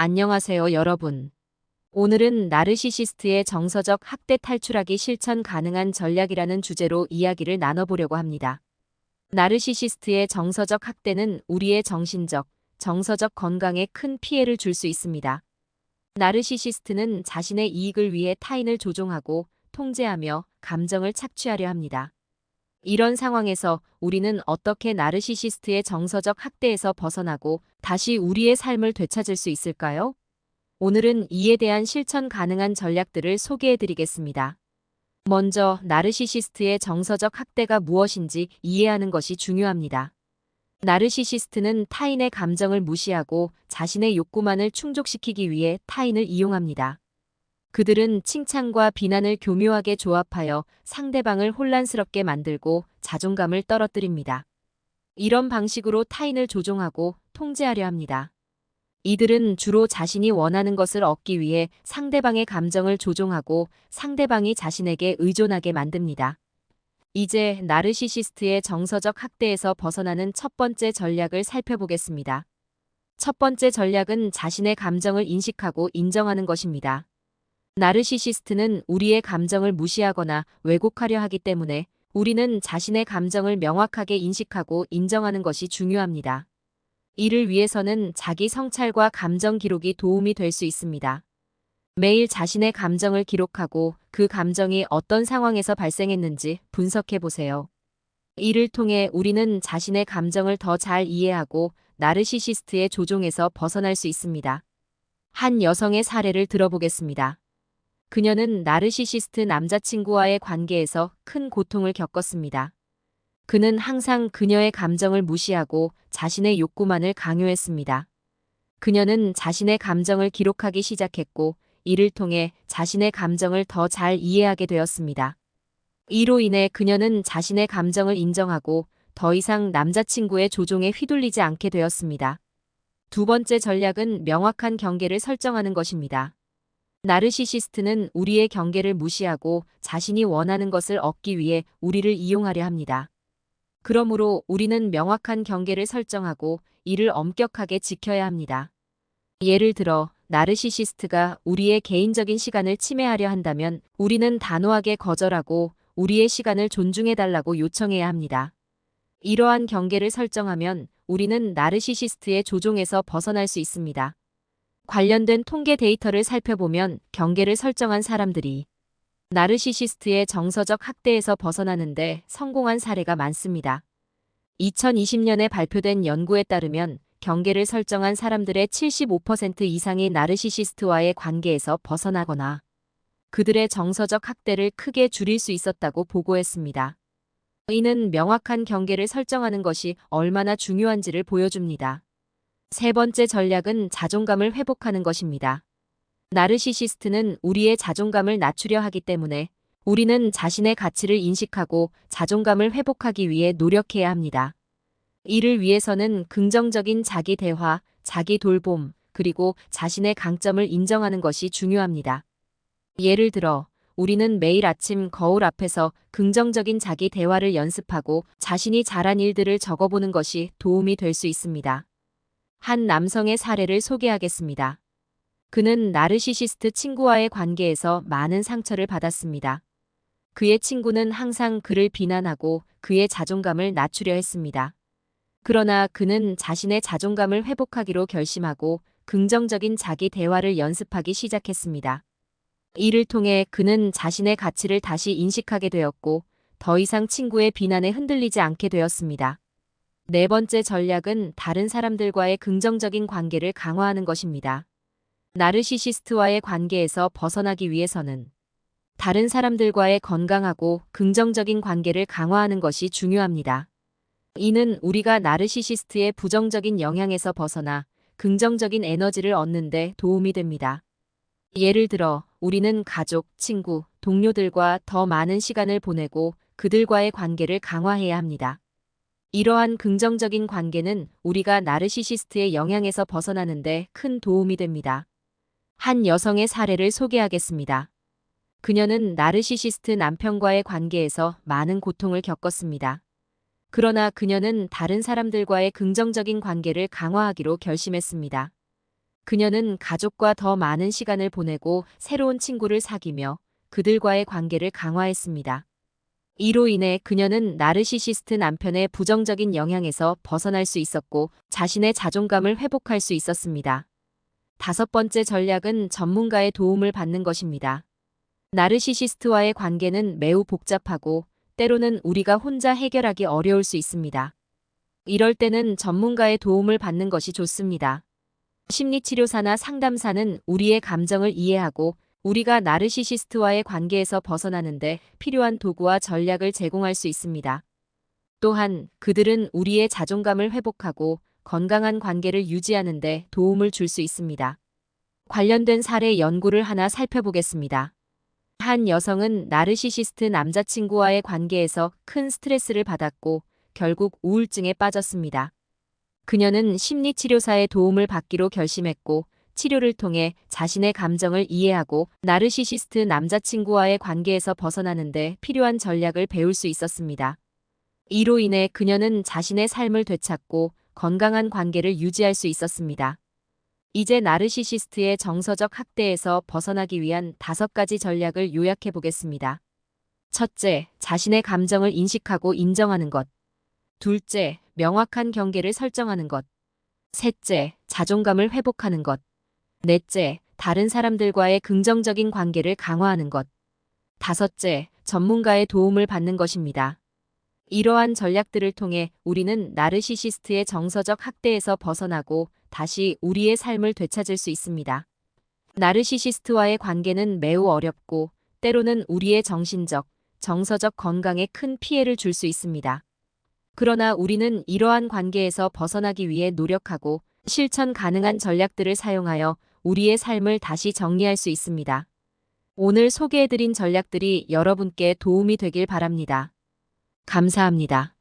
안녕하세요, 여러분. 오늘은 나르시시스트의 정서적 학대 탈출하기 실천 가능한 전략이라는 주제로 이야기를 나눠보려고 합니다. 나르시시스트의 정서적 학대는 우리의 정신적, 정서적 건강에 큰 피해를 줄 수 있습니다. 나르시시스트는 자신의 이익을 위해 타인을 조종하고 통제하며 감정을 착취하려 합니다. 이런 상황에서 우리는 어떻게 나르시시스트의 정서적 학대에서 벗어나고 다시 우리의 삶을 되찾을 수 있을까요? 오늘은 이에 대한 실천 가능한 전략들을 소개해 드리겠습니다. 먼저 나르시시스트의 정서적 학대가 무엇인지 이해하는 것이 중요합니다. 나르시시스트는 타인의 감정을 무시하고 자신의 욕구만을 충족시키기 위해 타인을 이용합니다. 그들은 칭찬과 비난을 교묘하게 조합하여 상대방을 혼란스럽게 만들고 자존감을 떨어뜨립니다. 이런 방식으로 타인을 조종하고 통제하려 합니다. 이들은 주로 자신이 원하는 것을 얻기 위해 상대방의 감정을 조종하고 상대방이 자신에게 의존하게 만듭니다. 이제 나르시시스트의 정서적 학대에서 벗어나는 첫 번째 전략을 살펴보겠습니다. 첫 번째 전략은 자신의 감정을 인식하고 인정하는 것입니다. 나르시시스트는 우리의 감정을 무시하거나 왜곡하려 하기 때문에 우리는 자신의 감정을 명확하게 인식하고 인정하는 것이 중요합니다. 이를 위해서는 자기 성찰과 감정 기록이 도움이 될 수 있습니다. 매일 자신의 감정을 기록하고 그 감정이 어떤 상황에서 발생했는지 분석해 보세요. 이를 통해 우리는 자신의 감정을 더 잘 이해하고 나르시시스트의 조종에서 벗어날 수 있습니다. 한 여성의 사례를 들어보겠습니다. 그녀는 나르시시스트 남자친구와의 관계에서 큰 고통을 겪었습니다. 그는 항상 그녀의 감정을 무시하고 자신의 욕구만을 강요했습니다. 그녀는 자신의 감정을 기록하기 시작했고, 이를 통해 자신의 감정을 더 잘 이해하게 되었습니다. 이로 인해 그녀는 자신의 감정을 인정하고 더 이상 남자친구의 조종에 휘둘리지 않게 되었습니다. 두 번째 전략은 명확한 경계를 설정하는 것입니다. 나르시시스트는 우리의 경계를 무시하고 자신이 원하는 것을 얻기 위해 우리를 이용하려 합니다. 그러므로 우리는 명확한 경계를 설정하고 이를 엄격하게 지켜야 합니다. 예를 들어, 나르시시스트가 우리의 개인적인 시간을 침해하려 한다면 우리는 단호하게 거절하고 우리의 시간을 존중해달라고 요청해야 합니다. 이러한 경계를 설정하면 우리는 나르시시스트의 조종에서 벗어날 수 있습니다. 관련된 통계 데이터를 살펴보면 경계를 설정한 사람들이 나르시시스트의 정서적 학대에서 벗어나는데 성공한 사례가 많습니다. 2020년에 발표된 연구에 따르면 경계를 설정한 사람들의 75% 이상이 나르시시스트와의 관계에서 벗어나거나 그들의 정서적 학대를 크게 줄일 수 있었다고 보고했습니다. 이는 명확한 경계를 설정하는 것이 얼마나 중요한지를 보여줍니다. 세 번째 전략은 자존감을 회복하는 것입니다. 나르시시스트는 우리의 자존감을 낮추려 하기 때문에 우리는 자신의 가치를 인식하고 자존감을 회복하기 위해 노력해야 합니다. 이를 위해서는 긍정적인 자기 대화, 자기 돌봄, 그리고 자신의 강점을 인정하는 것이 중요합니다. 예를 들어, 우리는 매일 아침 거울 앞에서 긍정적인 자기 대화를 연습하고 자신이 잘한 일들을 적어보는 것이 도움이 될 수 있습니다. 한 남성의 사례를 소개하겠습니다. 그는 나르시시스트 친구와의 관계에서 많은 상처를 받았습니다. 그의 친구는 항상 그를 비난하고 그의 자존감을 낮추려 했습니다. 그러나 그는 자신의 자존감을 회복하기로 결심하고 긍정적인 자기 대화를 연습하기 시작했습니다. 이를 통해 그는 자신의 가치를 다시 인식하게 되었고 더 이상 친구의 비난에 흔들리지 않게 되었습니다. 네 번째 전략은 다른 사람들과의 긍정적인 관계를 강화하는 것입니다. 나르시시스트와의 관계에서 벗어나기 위해서는 다른 사람들과의 건강하고 긍정적인 관계를 강화하는 것이 중요합니다. 이는 우리가 나르시시스트의 부정적인 영향에서 벗어나 긍정적인 에너지를 얻는 데 도움이 됩니다. 예를 들어, 우리는 가족, 친구, 동료들과 더 많은 시간을 보내고 그들과의 관계를 강화해야 합니다. 이러한 긍정적인 관계는 우리가 나르시시스트의 영향에서 벗어나는데 큰 도움이 됩니다. 한 여성의 사례를 소개하겠습니다. 그녀는 나르시시스트 남편과의 관계에서 많은 고통을 겪었습니다. 그러나 그녀는 다른 사람들과의 긍정적인 관계를 강화하기로 결심했습니다. 그녀는 가족과 더 많은 시간을 보내고 새로운 친구를 사귀며 그들과의 관계를 강화했습니다. 이로 인해 그녀는 나르시시스트 남편의 부정적인 영향에서 벗어날 수 있었고 자신의 자존감을 회복할 수 있었습니다. 다섯 번째 전략은 전문가의 도움을 받는 것입니다. 나르시시스트와의 관계는 매우 복잡하고 때로는 우리가 혼자 해결하기 어려울 수 있습니다. 이럴 때는 전문가의 도움을 받는 것이 좋습니다. 심리치료사나 상담사는 우리의 감정을 이해하고 우리가 나르시시스트와의 관계에서 벗어나는데 필요한 도구와 전략을 제공할 수 있습니다. 또한 그들은 우리의 자존감을 회복하고 건강한 관계를 유지하는 데 도움을 줄 수 있습니다. 관련된 사례 연구를 하나 살펴보겠습니다. 한 여성은 나르시시스트 남자친구와의 관계에서 큰 스트레스를 받았고 결국 우울증에 빠졌습니다. 그녀는 심리치료사의 도움을 받기로 결심했고 치료를 통해 자신의 감정을 이해하고 나르시시스트 남자친구와의 관계에서 벗어나는데 필요한 전략을 배울 수 있었습니다. 이로 인해 그녀는 자신의 삶을 되찾고 건강한 관계를 유지할 수 있었습니다. 이제 나르시시스트의 정서적 학대에서 벗어나기 위한 5가지 전략을 요약해 보겠습니다. 첫째, 자신의 감정을 인식하고 인정하는 것. 둘째, 명확한 경계를 설정하는 것. 셋째, 자존감을 회복하는 것. 넷째, 다른 사람들과의 긍정적인 관계를 강화하는 것. 다섯째, 전문가의 도움을 받는 것입니다. 이러한 전략들을 통해 우리는 나르시시스트의 정서적 학대에서 벗어나고 다시 우리의 삶을 되찾을 수 있습니다. 나르시시스트와의 관계는 매우 어렵고 때로는 우리의 정신적, 정서적 건강에 큰 피해를 줄 수 있습니다. 그러나 우리는 이러한 관계에서 벗어나기 위해 노력하고 실천 가능한 전략들을 사용하여 우리의 삶을 다시 정리할 수 있습니다. 오늘 소개해드린 전략들이 여러분께 도움이 되길 바랍니다. 감사합니다.